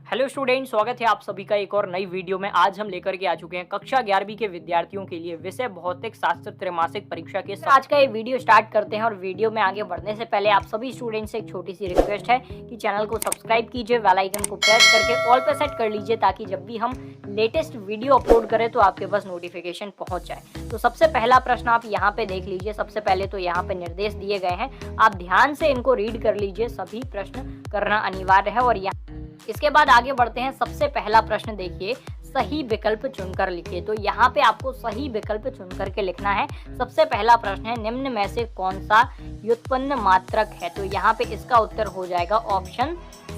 Hello student, स्वागत है आप सभी का एक और नई वीडियो में। आज हम लेकर के आ चुके हैं कक्षा 11वीं के विद्यार्थियों के लिए विषय भौतिक शास्त्र त्रैमासिक परीक्षा के आज का ये वीडियो स्टार्ट करते हैं। और वीडियो में आगे बढ़ने से पहले आप सभी स्टूडेंट से एक छोटी सी रिक्वेस्ट है कि चैनल को सब्सक्राइब कीजिए, बेल आइकन को प्रेस करके ऑल पे सेट कर लीजिए ताकि जब भी हम लेटेस्ट वीडियो अपलोड करें तो आपके पास नोटिफिकेशन पहुंच जाए। तो सबसे पहला प्रश्न आप यहाँ पे देख लीजिए। सबसे पहले तो यहाँ पे निर्देश दिए गए हैं, आप ध्यान से इनको रीड कर लीजिए। सभी प्रश्न करना अनिवार्य है। और इसके बाद आगे बढ़ते हैं। सबसे पहला प्रश्न देखिए, सही विकल्प चुनकर लिखिए। तो यहाँ पे आपको सही विकल्प चुनकर के लिखना है। सबसे पहला प्रश्न है, निम्न में से कौन सा व्युत्पन्न मात्रक है? तो यहाँ पे इसका उत्तर हो जाएगा option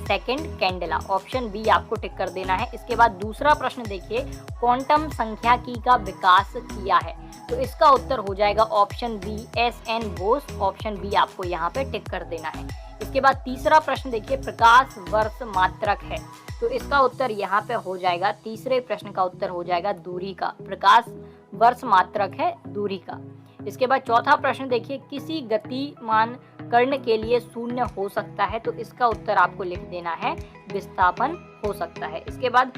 second candela. Option B आपको टिक कर देना है। इसके बाद दूसरा प्रश्न देखिए, क्वांटम सांख्यिकी का विकास किया है? तो इसका उत्तर हो जाएगा option B S N. Bose. Option B आपको यहाँ पे टिक कर देना है। इसके बाद तीसरा प्रश्न देखिए, प्रकाश वर्ष मात्रक है? तो इसका उत्तर यहाँ पे हो जाएगा, तीसरे प्रश्न का उत्तर हो जाएगा दूरी का। प्रकाश वर्ष मात्रक है दूरी का। इसके बाद चौथा प्रश्न देखिए, किसी गतिमान कर्ण के लिए शून्य हो सकता है? तो इसका उत्तर आपको लिख देना है विस्थापन हो सकता है। इसके बाद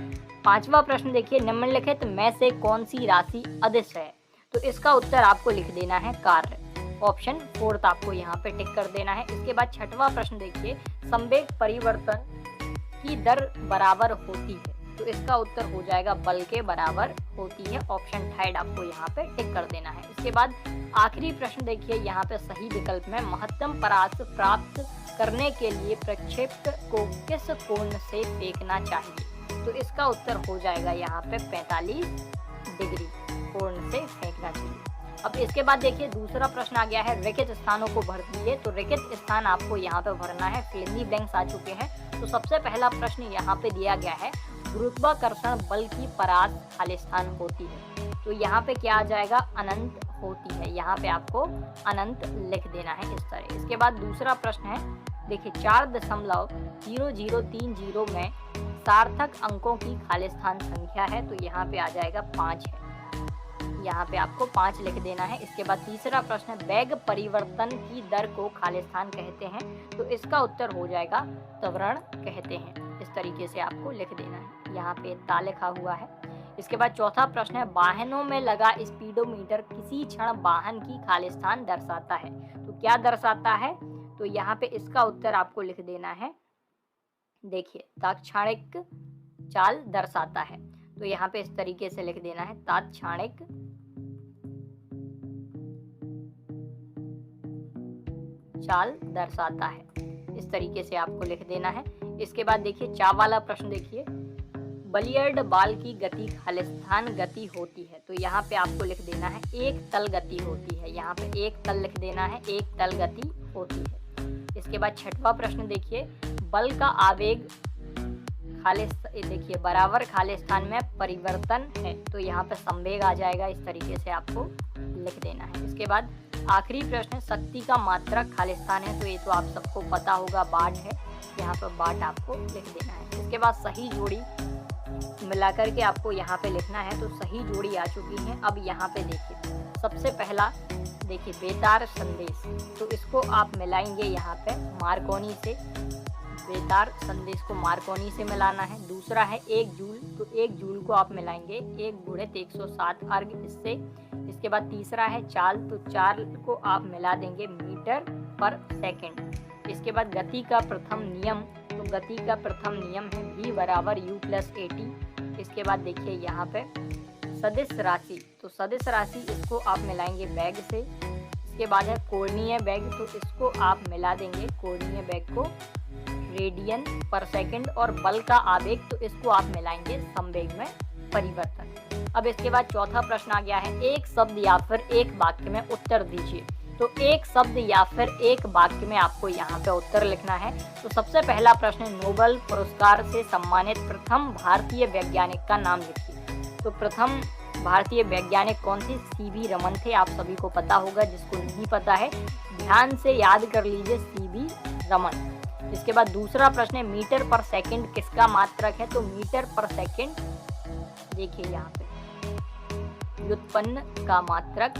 पांचवा प्रश्न देखिए, निम्नलिखित में से कौन सी राशि अदिश है? तो इसका उत्तर आपको लिख देना है कार्य। ऑप्शन फोर्थ आपको यहाँ पे टिक कर देना है। इसके बाद छठवां प्रश्न देखिए, संवेग परिवर्तन की दर बराबर होती है? तो इसका उत्तर हो जाएगा बल के बराबर होती है। ऑप्शन थर्ड आपको यहाँ पे टिक कर देना है। इसके बाद आखिरी प्रश्न देखिए, यहाँ पे सही विकल्प में महत्तम परास प्राप्त करने के लिए प्रक्षेपक को किस कोण से फेंकना चाहिए? तो इसका उत्तर हो जाएगा यहाँ पे 45 डिग्री कोण से फेंकना चाहिए। अब इसके बाद देखिए दूसरा प्रश्न आ गया है, रिक्त स्थानों को भर दीजिए। तो रिक्त स्थान आपको यहाँ पे भरना है। फिल इन द ब्लैंक्स आ चुके हैं। तो सबसे पहला प्रश्न यहाँ पे दिया गया है, गुरुत्वाकर्षण बल की परास खाली स्थान होती है? तो यहाँ पे क्या आ जाएगा, अनंत होती है। यहाँ पे आपको अनंत लिख देना है इस तरह। इसके बाद दूसरा प्रश्न है, देखिए 4.0030 में सार्थक अंकों की खाली स्थान संख्या है? तो यहाँ पे आ जाएगा 5 है। यहाँ पे आपको 5 लिख देना है। इसके बाद तीसरा प्रश्न, वेग परिवर्तन की दर को खाली स्थान कहते हैं? तो इसका उत्तर हो जाएगा त्वरण कहते हैं। इस तरीके से आपको लिख देना है। यहाँ पे ता लिखा हुआ है। इसके बाद चौथा प्रश्न है, वाहनों में लगा स्पीडोमीटर किसी क्षण वाहन की खाली स्थान दर्शाता है? तो क्या दर्शाता है? तो यहाँ पे इसका उत्तर आपको लिख देना है, देखिए तात्क्षणिक चाल दर्शाता है। तो यहाँ पे इस तरीके से लिख देना है, तात्क्षणिक चाल दर्शाता है। इस तरीके से आपको लिख देना है। इसके बाद देखिए चा वाला प्रश्न देखिए, बलियर्ड बाल की गति खाली स्थान गति होती है? तो यहाँ पे आपको लिख देना है एक तल गति होती है। यहाँ पे एक तल लिख देना है, एक तल गति होती है। इसके बाद छठवां प्रश्न देखिए, बल का आवेग खाली देखिए बराबर खाली स्थान में परिवर्तन है? तो यहाँ पे संवेग आ जाएगा। इस तरीके से आपको लिख देना है। इसके बाद आखिरी प्रश्न, शक्ति का मात्रक खाली स्थान है? तो ये तो आप सबको पता होगा, वाट है। यहाँ पर वाट आपको लिख देना है। इसके बाद सही जोड़ी मिलाकर के आपको यहाँ पे लिखना है। तो सही जोड़ी आ चुकी है। अब यहाँ पे देखिए सबसे पहला देखिए बेतार संदेश, तो इसको आप मिलाएंगे यहाँ पे मार्कोनी से। बेतार संदेश को मार्कोनी से मिलाना है। दूसरा है 1 जूल, तो 1 जूल को आप मिलाएंगे 1 × 107 अर्ग इससे। इसके बाद तीसरा है चाल, तो चाल को आप मिला देंगे मीटर पर सेकंड। इसके बाद गति का प्रथम नियम, तो गति का प्रथम नियम है v = u+at। इसके बाद देखिए यहाँ पे सदिश राशि, तो सदिश राशि इसको आप मिलाएंगे वेग से। इसके बाद है कोणीय वेग, तो इसको आप मिला देंगे कोणीय वेग को रेडियन पर सेकंड। और बल का आवेग, तो इसको आप मिलाएंगे संवेग में परिवर्तन। अब इसके बाद चौथा प्रश्न आ गया है, एक शब्द या फिर एक वाक्य में उत्तर दीजिए। तो एक शब्द या फिर एक वाक्य में आपको यहाँ पे उत्तर लिखना है। तो सबसे पहला प्रश्न, नोबेल पुरस्कार से सम्मानित प्रथम भारतीय वैज्ञानिक का नाम लिखिए। तो प्रथम भारतीय वैज्ञानिक कौन थे? सी.वी. रमन थे। आप सभी को पता होगा, जिसको नहीं पता है ध्यान से याद कर लीजिए, सी.वी. रमन। इसके बाद दूसरा प्रश्न है, मीटर पर सेकंड किसका मात्रक है? तो मीटर पर सेकंड देखिए यहाँ पे व्युत्पन्न का मात्रक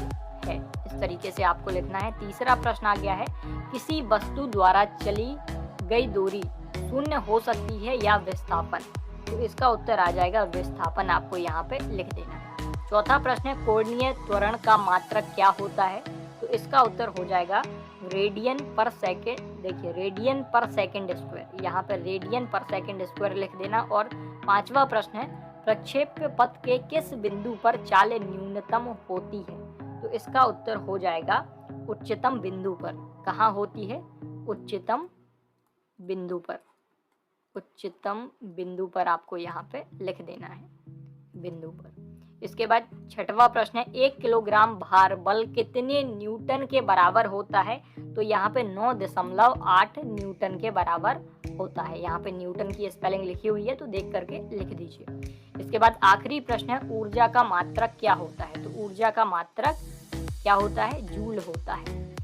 है। इस तरीके से आपको लिखना है। तीसरा प्रश्न आ गया है, किसी वस्तु द्वारा चली गई दूरी शून्य हो सकती है या विस्थापन? तो इसका उत्तर आ जाएगा विस्थापन, आपको यहाँ पे लिख देना है। चौथा प्रश्न है कोणीय त्वरण का मात्रक क्या होता है? तो इसका उत्तर हो जाएगा रेडियन पर सेकेंड। देखिए रेडियन पर सेकेंड स्क्वायर, यहाँ पे रेडियन पर सेकेंड स्क्वायर लिख देना। और पांचवा प्रश्न है प्रक्षेप्य पथ के किस बिंदु पर चाल न्यूनतम होती है? तो इसका उत्तर हो जाएगा उच्चतम बिंदु पर। कहाँ होती है? उच्चतम बिंदु पर। उच्चतम बिंदु पर आपको यहाँ पे लिख देना है, बिंदु पर। इसके बाद छठवां प्रश्न है 1 किलोग्राम भार बल कितने न्यूटन के बराबर होता है? तो यहाँ पे 9.8 न्यूटन के बराबर होता है। यहाँ पे न्यूटन की स्पेलिंग लिखी हुई है, तो देख करके लिख दीजिए। इसके बाद आखिरी प्रश्न है ऊर्जा का मात्रक क्या होता है? तो ऊर्जा का मात्रक क्या होता है? जूल होता है।